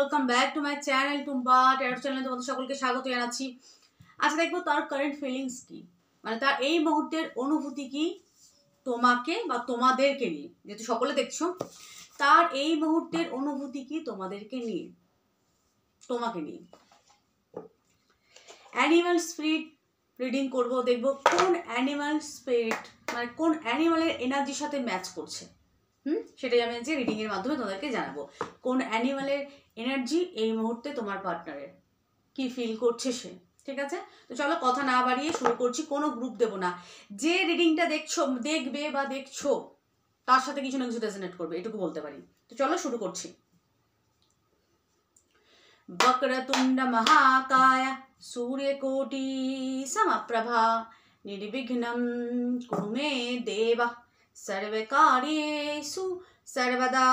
Welcome back to my channel Tumpa taro চ্যানেলে তোমাদের সকলকে স্বাগত জানাচ্ছি। আজকে দেখবো তার কারেন্ট ফিলিংস কি, মানে তার এই মুহূর্তের অনুভূতি কি তোমাকে বা তোমাদেরকে নিয়ে। যেহেতু সকলে দেখছো, তার এই মুহূর্তের অনুভূতি কি তোমাদেরকে নিয়ে, তোমাকে নিয়ে। অ্যানিমাল স্পিরিট রিডিং করবো, দেখবো কোন অ্যানিমাল স্পিরিট মানে কোন অ্যানিমালের এনার্জির সাথে ম্যাচ করছে। সেটাই আমি আজকে রিডিং এর মাধ্যমে তোমাদেরকে জানাবো। কোন অ্যানিমালের এনার্জি এই মুহূর্তে তোমার পার্টনারের, কি ফিল করছে সে। ঠিক আছে, তো চলো কথা না বাড়িয়ে শুরু করছি। কোনো গ্রুপ দেবো না, যে রিডিংটা দেখবে বা দেখছো তার সাথে কিছু না কিছু রেজোনেট করবে, এটুকু বলতে পারি। তো চলো শুরু করছি। বক্রতুণ্ড মহাকায় সূর্যকোটি সমপ্রভা নির্বিঘ্নম কুরু মে দেব সর্বকার্যেষু সর্বদা।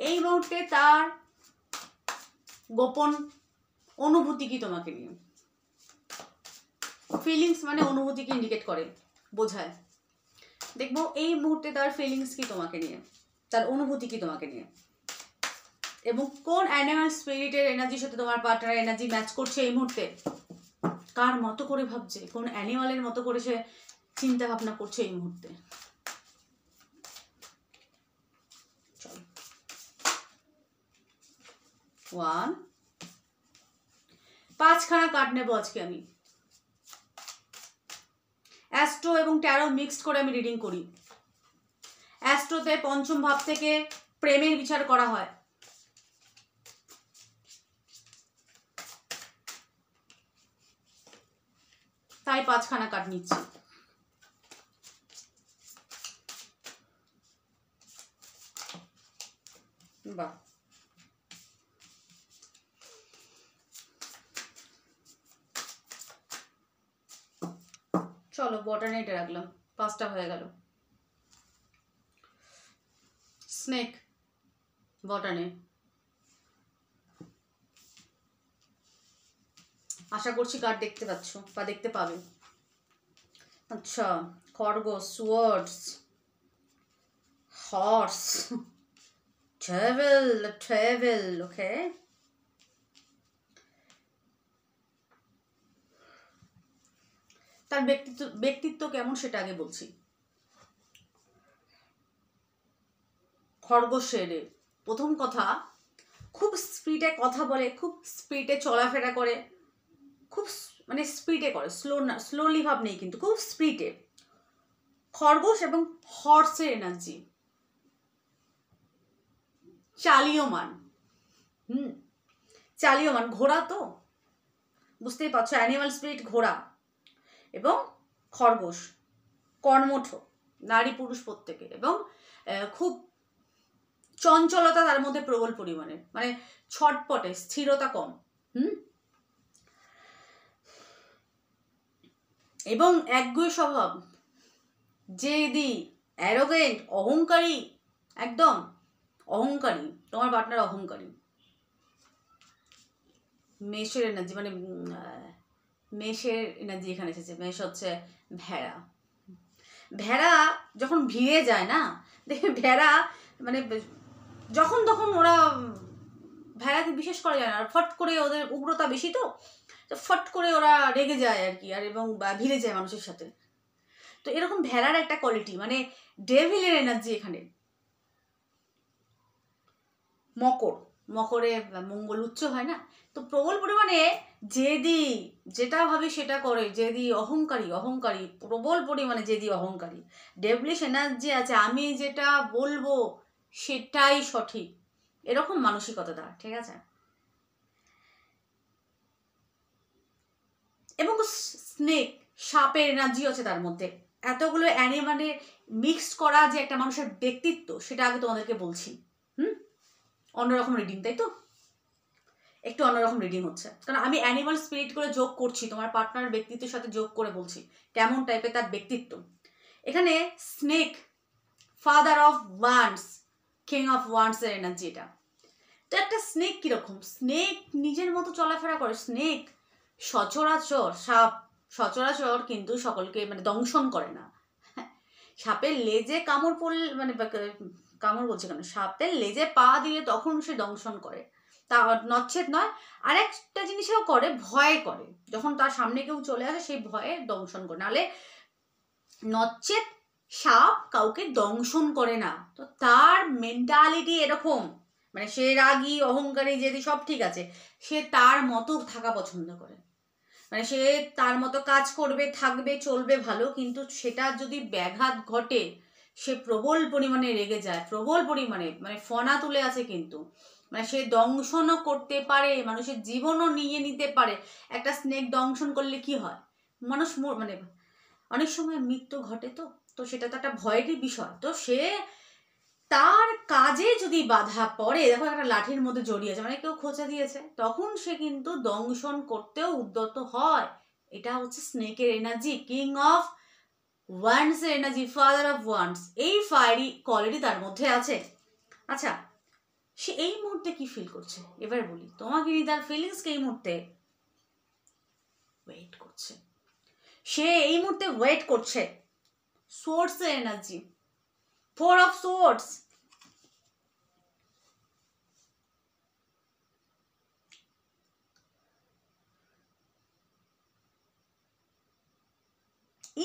এই মুহূর্তে তার গোপন অনুভূতি কি তোমাকে নিয়ে। ফিলিংস মানে অনুভূতিকে ইন্ডিকেট করে, বোঝায়। দেখবো এই মুহূর্তে তার ফিলিংস কি তোমাকে নিয়ে, তার অনুভূতি কি তোমাকে নিয়ে, এবং কোন অ্যানিমাল স্পিরিটের এনার্জির সাথে তোমার পার্টনারের এনার্জি ম্যাচ করছে এই মুহূর্তে। কার মতো করে ভাবছে, কোন অ্যানিমালের মতো করে সে চিন্তা ভাবনা করছে এই মুহূর্তে। চলো, 5খানা কার্ড নেবো আজকে আমি। অ্যাস্ট্রো এবং ট্যারো মিক্সড করে আমি রিডিং করি। অ্যাস্ট্রোতে পঞ্চম ভাব থেকে প্রেমের বিচার করা হয়, তাই 5খানা কার্ড নিচ্ছি। বাহ, চলো বটানে এটা রাখলাম, 5টা হয়ে গেল। স্নেক বটানে, আশা করছি কার্ড দেখতে পাচ্ছ বা দেখতে পাবে। আচ্ছা, খরগোশ, সুয়ার্ডস, হর্স, ট্রাভেল, ওকে। তার ব্যক্তিত্ব কেমন সেটা আগে বলছি। খরগোশের প্রথম কথা, খুব স্পিডে কথা বলে, খুব স্পিডে চলাফেরা করে, খুব মানে স্পিডে করে, স্লোলি ভাব নেই কিন্তু খুব স্পিডে। খরগোশ এবং হর্সের এনার্জি চালিয়মান, চালিয়মান। ঘোড়া তো বুঝতেই পারছো, অ্যানিমাল স্পিরিট ঘোড়া, এবং খরগোশ কর্মঠ, নারী পুরুষ প্রত্যেকে, এবং খুব চঞ্চলতা তার মধ্যে প্রবল পরিমাণে, মানে ছটপটে, স্থিরতা কম। এবং একগুঁয়ে স্বভাব, জেদি, অ্যারোগেন্ট, অহংকারী, একদম অহংকারী। তোমার পার্টনার অহংকারী। মেষের এনার্জি, মানে মেষের এনার্জি এখানে এসেছে। মেষ হচ্ছে ভেড়া। ভেড়া যখন ভিড়ে যায় না, দেখে ভেড়া মানে যখন তখন ওরা, ভেড়াকে বিশেষ করা যায় না, ফট করে ওদের উগ্রতা বেশি, তো ফট করে ওরা রেগে যায় আর কি, আর এবং ভিড়ে যায় মানুষের সাথে। তো এরকম ভেড়ার একটা কোয়ালিটি, মানে ডেভিলের এনার্জি এখানে। মকরে মঙ্গল উচ্চ হয় না, তো প্রবল পরিমাণে জেদি, যেটা ভাবে সেটা করে, জেদি, অহংকারী, প্রবল পরিমাণে জেদি, অহংকারী। ডেভিলিশ এনার্জি আছে, আমি যেটা বলবো সেটাই সঠিক, এরকম মানসিকতা তার। ঠিক আছে, এবং স্নেক, সাপের এনার্জি আছে তার মধ্যে। এতগুলো অ্যানিমালের মিক্সড করা যে একটা মানুষের ব্যক্তিত্ব, সেটা আগে তোমাদেরকে বলছি। অন্যরকম রিডিং, তাই তো? একটু অন্যরকম রিডিং হচ্ছে, কারণ আমি অ্যানিমাল স্পিরিট করে যোগ করছি, তোমার পার্টনার ব্যক্তিত্বের সাথে যোগ করে বলছি কেমন টাইপের তার ব্যক্তিত্ব। এখানে snake, father of wands, king of ওয়ান্ডসের এনার্জি এটা। তো একটা স্নেক কীরকম, স্নেক নিজের মতো চলাফেরা করে। স্নেক সচরাচর, সাপ সচরাচর কিন্তু সকলকে মানে দংশন করে না। সাপের লেজে কামড় পড়লে মানে কামড় বলছে কেন, সাপের লেজে পা দিলে তখন সে দংশন করে, তা নচ্ছেদ নয়। আর একটা জিনিসও করে, ভয় করে, যখন তার সামনে কেউ চলে আসে সেই ভয়ে দংশন করে, নাহলে নচ্ছেদ সাপ কাউকে দংশন করে না। তো তার মেন্টালিটি এরকম, মানে সে রাগী, অহংকারী, জেদি সব ঠিক আছে, সে তার মতো থাকা পছন্দ করে। মানে সে তার মতো কাজ করবে, থাকবে, চলবে ভালো, কিন্তু সেটা যদি ব্যাঘাত ঘটে সে প্রবল পরিমাণে রেগে যায়, প্রবল পরিমাণে, মানে ফনা তুলে আছে কিন্তু, মানে সে দংশনও করতে পারে, মানুষের জীবনও নিয়ে নিতে পারে। একটা স্নেক দংশন করলে কি হয়, মানুষ মানে অনেক সময় মৃত্যু ঘটে। তো সেটা তো একটা ভয়েরই বিষয়। তো সে তার কাজে যদি বাধা পড়ে, দেখো একটা লাঠির মধ্যে জড়িয়েছে, মানে কেউ খোঁচা দিয়েছে, তখন সে কিন্তু দংশন করতেও উদ্যত হয়। এটা হচ্ছে স্নেকের এনার্জি, কিং অফ ওয়ান্ডস এর এনার্জি, ফাদার অফ ওয়ান্ডস। এই ফায়ারি কোয়ালিটি তার মধ্যে আছে। আচ্ছা, সে এই মুহূর্তে কি ফিল করছে এবার বলি তোমাকে, তার ফিলিংসকে এই মুহূর্তে ওয়েট করছে। সে এই মুহূর্তে ওয়েট করছে সোর্স এর এনার্জি, ফোর অফ সোর্স।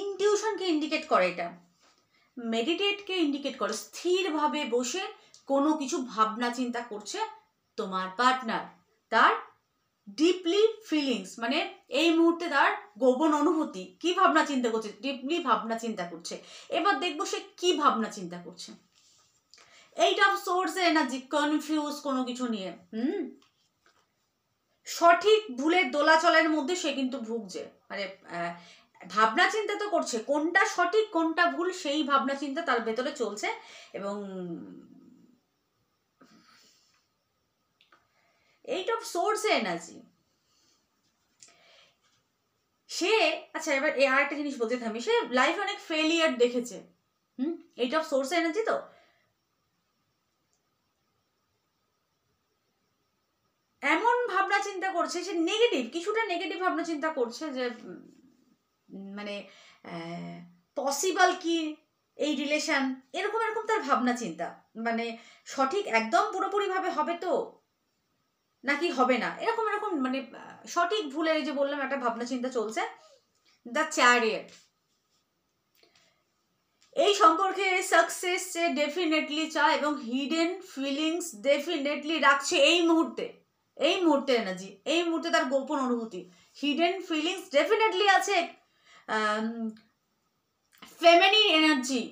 ইনটিউশনকে ইন্ডিকেট করে, এটা মেডিটেটকে ইন্ডিকেট করে। স্থিরভাবে বসে কোনো কিছু ভাবনা চিন্তা করছে তোমার পার্টনার, তার ডিপলি ফিলিংস, মানে এই মুহূর্তে তার গোপন অনুভূতি, কি ভাবনা চিন্তা করছে, ডিপলি ভাবনা চিন্তা করছে। এবার দেখবো সে কি ভাবনা চিন্তা করছে। Eight of swords energy, confuse কোনো কিছু নিয়ে, সঠিক ভুলের দোলাচলের মধ্যে সে কিন্তু ভুগছে। মানে ভাবনা চিন্তা তো করছে, কোনটা সঠিক কোনটা ভুল সেই ভাবনা চিন্তা তার ভেতরে চলছে। এবং এইট অফ সোর্স এনার্জি সে, আচ্ছা এবার আর একটা জিনিস বলতে থামি, সে লাইফে অনেক ফেলিয়ার দেখেছে। এইট অফ সোর্স এনার্জি তো এমন ভাবনা চিন্তা করছে, সে নেগেটিভ, কিছুটা নেগেটিভ ভাবনা চিন্তা করছে, যে মানে পসিবল কি এই রিলেশন, এরকম এরকম তার ভাবনা চিন্তা, মানে সঠিক একদম পুরোপুরিভাবে হবে তো নাকি হবে না, এরকম এরকম, মানে সঠিক ভুলে, এই যে বললাম একটা ভাবনা চিন্তা চলছে। দ্য চ্যারিয়ট, এই সম্পর্কে সাকসেস সে ডেফিনেটলি চায় এবং হিডেন ফিলিংস ডেফিনেটলি রাখছে এই মুহূর্তে, এই মুহূর্তে এনার্জি, এই মুহূর্তে তার গোপন অনুভূতি, হিডেন ফিলিংস ডেফিনেটলি আছে। ফেমিনিন এনার্জি,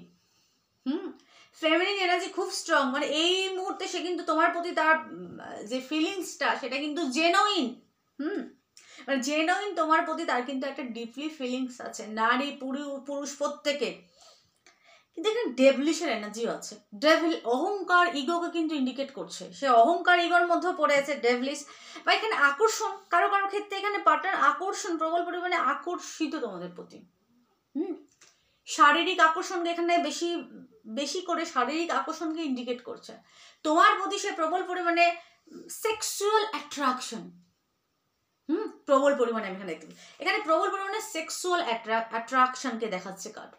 ফেমিনিন এনার্জি খুব স্ট্রং, মানে এই মুহূর্তে সে কিন্তু তোমার প্রতি তার যে ফিলিংসটা সেটা কিন্তু জেনুইন, মানে জেনুইন তোমার প্রতি তার কিন্তু একটা ডিপলি ফিলিংস আছে, নারী পুরুষ প্রত্যেকে। কিন্তু এখানে ডেভিলিশের এনার্জিও আছে, ডেভিল অহংকার ইগোকে কিন্তু ইন্ডিকেট করছে, সে অহংকার ইগোর মধ্যে পড়ে আছে ডেভিলিশ। বা এখানে আকর্ষণ, কারো কারো ক্ষেত্রে এখানে পার্টনার আকর্ষণ, প্রবল পরিমাণে আকর্ষিত তোমাদের প্রতি, শারীরিক আকর্ষণকে এখানে বেশি বেশি করে শারীরিক আকর্ষণকে ইন্ডিকেট করছে তোমার প্রতি, সে প্রবল পরিমাণে সেক্সুয়াল অ্যাট্রাকশন, প্রবল পরিমাণে আমি এখানে দেখতে, এখানে প্রবল পরিমাণে সেক্সুয়াল অ্যাট্রাকশনকে দেখাচ্ছে কার,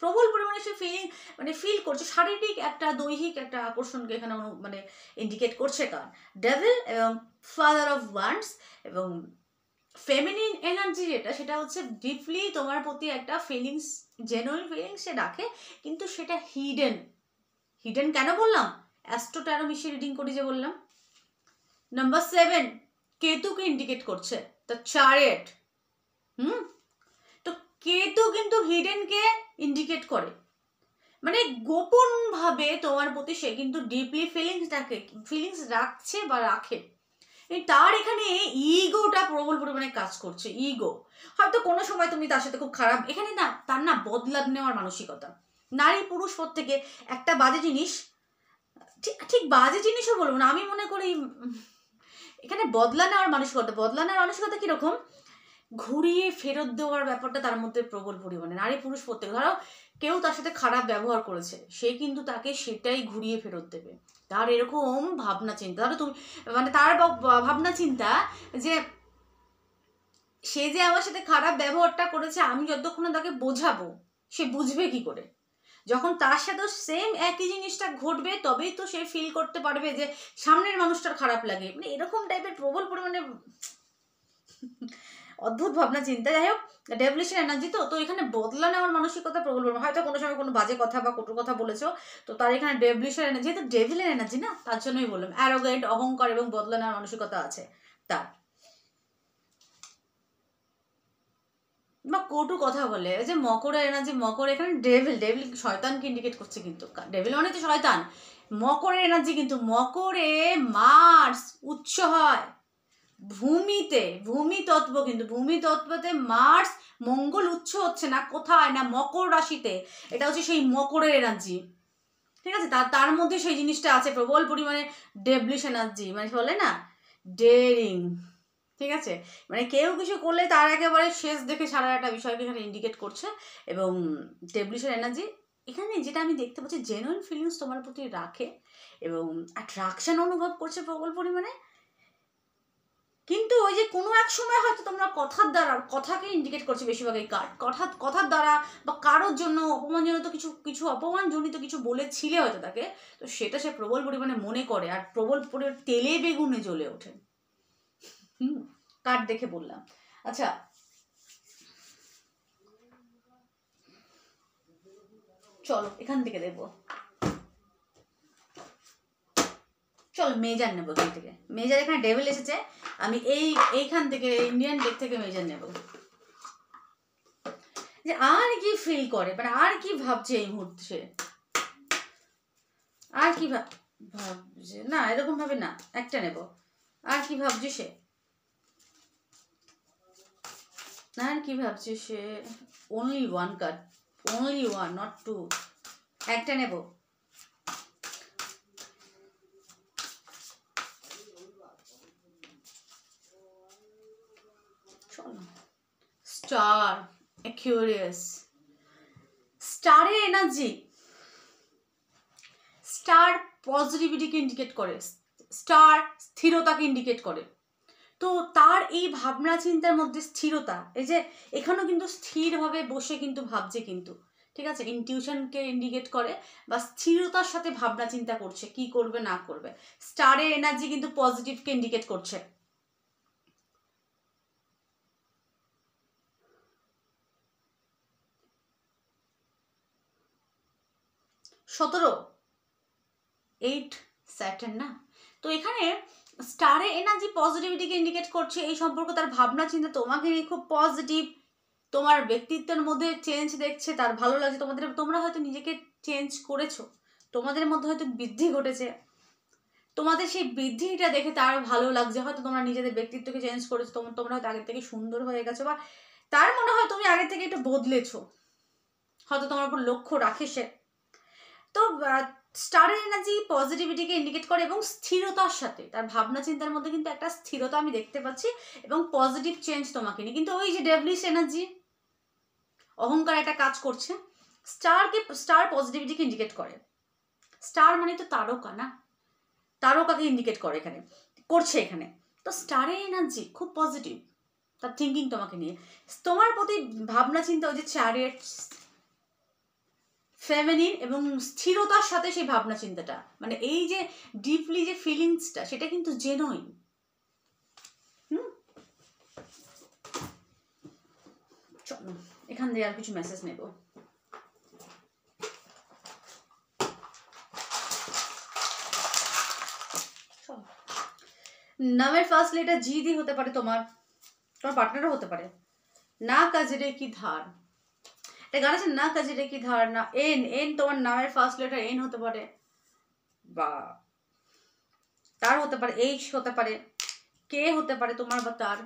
প্রবল পরিমাণে সে মানে ফিল করছে, শারীরিক একটা দৈহিক একটা আকর্ষণকে এখানে মানে ইন্ডিকেট করছে কার, ডেভিল এবং ফাদার অফ ওয়ান্ডস। এবং ফেমিনিন এনার্জি যেটা, সেটা হচ্ছে ডিপলি তোমার প্রতি একটা ফিলিংস, জেনুইন ফিলিংস সে রাখে, কিন্তু সেটা হিডেন। হিডেন কেন বললাম, অ্যাস্ট্রো ট্যারো মিশিয়ে রিডিং করি যে বললাম। নাম্বার 7 কেতুকে ইন্ডিকেট করছে, দ্য চ্যারিয়ট। তো কেতু কিন্তু হিডেনকে ইন্ডিকেট করে, মানে গোপন ভাবে তোমার প্রতি সে কিন্তু ডিপলি ফিলিংস রাখছে বা রাখে। তার এখানে ইগোটা প্রবল পরিমাণে কাজ করছে, ইগো। হয়তো কোনো সময় তুমি তার সাথে খুব খারাপ, এখানে না তার না বদলা নেওয়ার মানসিকতা, নারী পুরুষ প্রত্যেকে একটা বাজে জিনিস, ঠিক বাজে জিনিসও বলবো না, আমি মনে করি এখানে বদলা নেওয়ার মানসিকতা, বদলা নেওয়ার মানসিকতা কিরকম, ঘুরিয়ে ফেরত দেওয়ার ব্যাপারটা তার মধ্যে প্রবল পরিমাণে, নারী পুরুষ প্রত্যেক, ধরো কেউ তার সাথে খারাপ ব্যবহার করেছে, সে কিন্তু তাকে সেটাই ঘুরিয়ে ফেরত দেবে, তার এরকম ভাবনা চিন্তা। ধরো তুমি মানে তার ভাবনা চিন্তা যে সে যে আমার সাথে খারাপ ব্যবহারটা করেছে, আমি যতক্ষণ না তাকে বোঝাবো সে বুঝবে কি করে? যখন তার সাথে সেম একই জিনিসটা ঘটবে তবেই তো সে ফিল করতে পারবে যে সামনের মানুষটার খারাপ লাগে। মানে এরকম টাইপের প্রবল পরিমাণে অদ্ভুত ভাবনা চিন্তা। যাই হোক, ডেভিলিশ এনার্জি তো এখানে বদলা নেওয়ার মানসিকতা প্রবল পরিমাণে, হয়তো কোনো সময় কোনো বাজে কথা বা কটু কথা বলেছো, তো তার এখানে ডেভিলিশের এনার্জি, যেহেতু ডেভিলের এনার্জি না, তার জন্যই বললাম অ্যারোগেন্ট, অহংকার এবং বদলা নেওয়ার মানসিকতা আছে তার, বা কটু কথা বলে। যে মকরের এনার্জি, মকর এখানে ডেভিল শয়তানকে ইন্ডিকেট করছে, কিন্তু ডেভিল মানে তো শয়তান। মকরের এনার্জি কিন্তু মকরে মার্স উচ্চ হয় ভূমিতে, ভূমি তত্ত্ব, কিন্তু ভূমি তত্ত্বতে মার্স মঙ্গল উচ্চ হচ্ছে না কোথায় না মকর রাশিতে, এটা হচ্ছে সেই মকরের এনার্জি, ঠিক আছে? তার মধ্যে সেই জিনিসটা আছে প্রবল পরিমাণে ডেভিলিশ এনার্জি, মানে বলে না ডেয়ারিং, ঠিক আছে? মানে কেউ কিছু করলে তার একেবারে শেষ দেখে সারা একটা বিষয়কে এখানে ইন্ডিকেট করছে। এবং ডেভিলিশের এনার্জি এখানে যেটা আমি দেখতে পাচ্ছি, জেনুইন ফিলিংস তোমার প্রতি রাখে এবং অ্যাট্রাকশন অনুভব করছে প্রবল পরিমাণে। কিন্তু ওই যে কোনো এক সময় হয়তো তোমরা কথার দ্বারা, কথাকে ইন্ডিকেট করছে বেশিরভাগ এই কার্ড, কথার দ্বারা বা কারোর জন্য অপমানজনিত কিছু অপমানজনিত কিছু বলেছিলে হয়তো তাকে, তো সেটা সে প্রবল পরিমাণে মনে করে আর প্রবল পরিমাণে তেলে বেগুনে জ্বলে ওঠে। কার্ড দেখে বললাম। আচ্ছা, চলো এখান থেকে দেখবো, চলো মেজার নেবো এখান থেকে। মেজার এখানে ডেভিল এসেছে, আমি এইখান থেকে ইন্ডিয়ান ডেক থেকে মেজার নেব, যে আর কি ফিল করে, মানে আর কি ভাবছে এই মুহূর্তে সে, আর কি ভাবছে, না এরকম ভাবে না, একটা নেব, আর কি ভাবছে সে, আর কি ভাবছে সে, only one card, only one, not two, একটা নেব। স্টার, অ্যাকুয়ারিয়াস, স্টারের এনার্জি, স্টার পজিটিভিটিকে ইন্ডিকেট করে, স্টার স্থিরতাকে ইন্ডিকেট করে। তো তার এই ভাবনা চিন্তার মধ্যে স্থিরতা, এই যে এখানেও কিন্তু স্থিরভাবে বসে কিন্তু ভাবছে কিন্তু, ঠিক আছে? ইনটিউশনকে ইন্ডিকেট করে বা স্থিরতার সাথে ভাবনা চিন্তা করছে কি করবে না করবে। স্টারের এনার্জি কিন্তু পজিটিভকে ইন্ডিকেট করছে। সতেরো, 8 স্যাটার্ন না, তো এখানে স্টারের এনার্জি পজিটিভিটিকে ইন্ডিকেট করছে, এই সম্পর্ক তার ভাবনা চিন্তা তোমাকে নিয়ে খুব পজিটিভ, তোমার ব্যক্তিত্বের মধ্যে চেঞ্জ দেখছে, তার ভালো লাগছে, তোমরা হয়তো নিজেকে চেঞ্জ করেছো, তোমাদের মধ্যে হয়তো বৃদ্ধি ঘটেছে, তোমাদের সেই বৃদ্ধিটা দেখে তার ভালো লাগছে, হয়তো তোমরা নিজেদের ব্যক্তিত্বকে চেঞ্জ করেছো, তোমরা হয়তো আগের থেকে সুন্দর হয়ে গেছো, বা তার মনে হয় তুমি আগের থেকে একটু বদলেছো, হয়তো তোমার উপর লক্ষ্য রাখে সে। তো স্টারের এনার্জি পজিটিভিটিকে ইন্ডিকেট করে এবং স্থিরতার সাথে তার ভাবনা চিন্তার মধ্যে কিন্তু একটা স্থিরতা আমি দেখতে পাচ্ছি এবং পজিটিভ চেঞ্জ তোমাকে নিয়ে। কিন্তু ওই যে ডেভিলিশ এনার্জি, অহংকার একটা কাজ করছে, স্টার পজিটিভিটিকে ইন্ডিকেট করে। স্টার মানে তো তারকা না, তারকাকে ইন্ডিকেট করে এখানে, করছে এখানে। তো স্টারের এনার্জি খুব পজিটিভ, তার থিঙ্কিং তোমাকে নিয়ে, তোমার প্রতি ভাবনা চিন্তা, ওই যে চ্যারিয়েট, ফেমিনিন এবং স্থিরতার সাথে সেই ভাবনা চিন্তাটা, মানে এই যে ডিপলি যে ফিলিংসটা, সেটা কিন্তু জেনুইন। চলো এখান থেকে আর কিছু মেসেজ নেব। নামের ফার্স্ট লেটার জি দিয়ে হতে পারে, তোমার পার্টনারও হতে পারে। না কাজরে কি ধার, এটা গান আছে, না কাজরে কি ধার, না এন তোমার নামের ফার্স্ট লেটার এন হতে পারে, বা তার হতে পারে, এইচ হতে পারে, কে হতে পারে তোমার বা তার।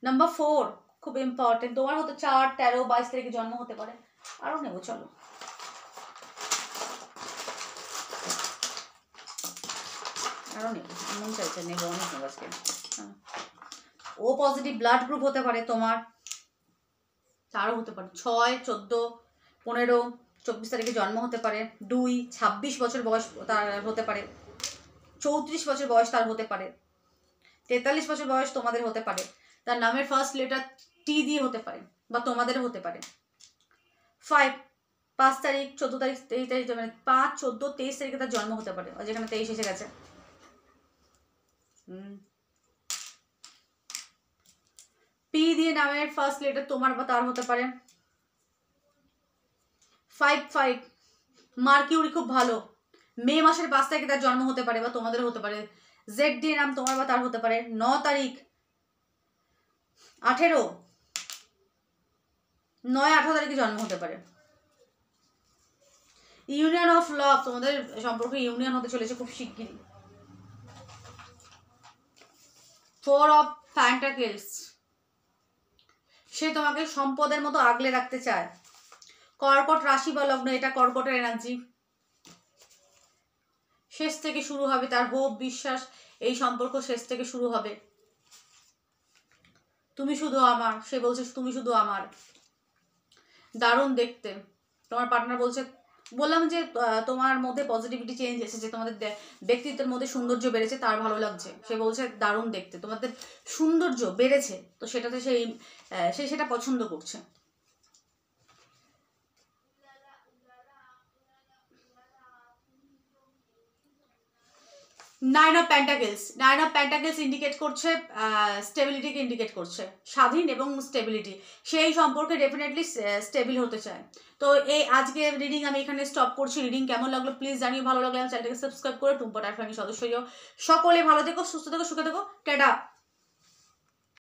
নাম্বার 4 খুব ইম্পর্টেন্ট, তোমার হতে 4, 13, 22 তারিখে জন্ম হতে পারে। আরো নেবো, চলো আরো নেবো, মন চাইছে নেবো, অনেক নেবো আজকে। ও পজিটিভ ব্লাড গ্রুপ হতে পারে তোমার, তারও হতে পারে 6, 14, 15, 24 তারিখে জন্ম হতে পারে, 2, 26 বছর বয়স তার হতে পারে, 34 বছর বয়স তার হতে পারে, 43 বছর বয়স তোমাদের হতে পারে, তার নামের ফার্স্ট লেটার টি দিয়ে হতে পারে বা তোমাদের হতে পারে। 5 তারিখ, 14 তারিখ, 23 তারিখ, মানে 5, 14, 23 তারিখে তার জন্ম হতে পারে, যেখানে 23 এসে গেছে। পি দিয়ে নামের ফার্স্ট লেটার তোমার বা তার হতে পারে। 5, মার্কিউরি খুব ভালো, মে মাসের 5 তারিখে তার জন্ম হতে পারে বা তোমাদের হতে পারে। জেড দিয়ে নাম তোমার বা তার হতে পারে। 9 তারিখ, 18, 9-18 তারিখে জন্ম হতে পারে। ইউনিয়ন অফ লাভ, তোমাদের সম্পর্কে ইউনিয়ন হতে চলেছে খুব শিগগিরই। 4 অফ প্যান্টাকেলস, সে তোমাকে সম্পদের মতো আগলে রাখতে চায়। কর্কট রাশি বা লগ্ন, এটা কর্কটের এনার্জি। শেষ থেকে শুরু হবে তার হোপ, বিশ্বাস, এই সম্পর্ক শেষ থেকে শুরু হবে। তুমি শুধু আমার, সে বলছে তুমি শুধু আমার। দারুণ দেখতে। তোমার পার্টনার বলছে, বললাম যে তোমার মধ্যে পজিটিভিটি চেঞ্জ এসেছে, তোমাদের ব্যক্তিত্বের মধ্যে সৌন্দর্য বেড়েছে, তার ভালো লাগছে। সে বলছে দারুণ দেখতে, তোমাদের সৌন্দর্য বেড়েছে, তো সেটাতে সে সেটা পছন্দ করছে। নাইন অফ প্যান্টাকেলস ইন্ডিকেট করছে স্টেবিলিটিকে ইন্ডিকেট করছে, স্বাধীন এবং স্টেবিলিটি। সেই সম্পর্কে ডেফিনেটলি স্টেবিল হতে চায়। তো এই আজকে রিডিং আমি এখানে স্টপ করছি। রিডিং কেমন লাগলো প্লিজ জানিও, ভালো লাগলে চ্যানেলটাকে সাবস্ক্রাইব করে টুম্পা টাইপ ফ্যামিলির সদস্য হও। সকলে ভালো থেকো, সুস্থ থেকো, সুখে থেকো, টাটা।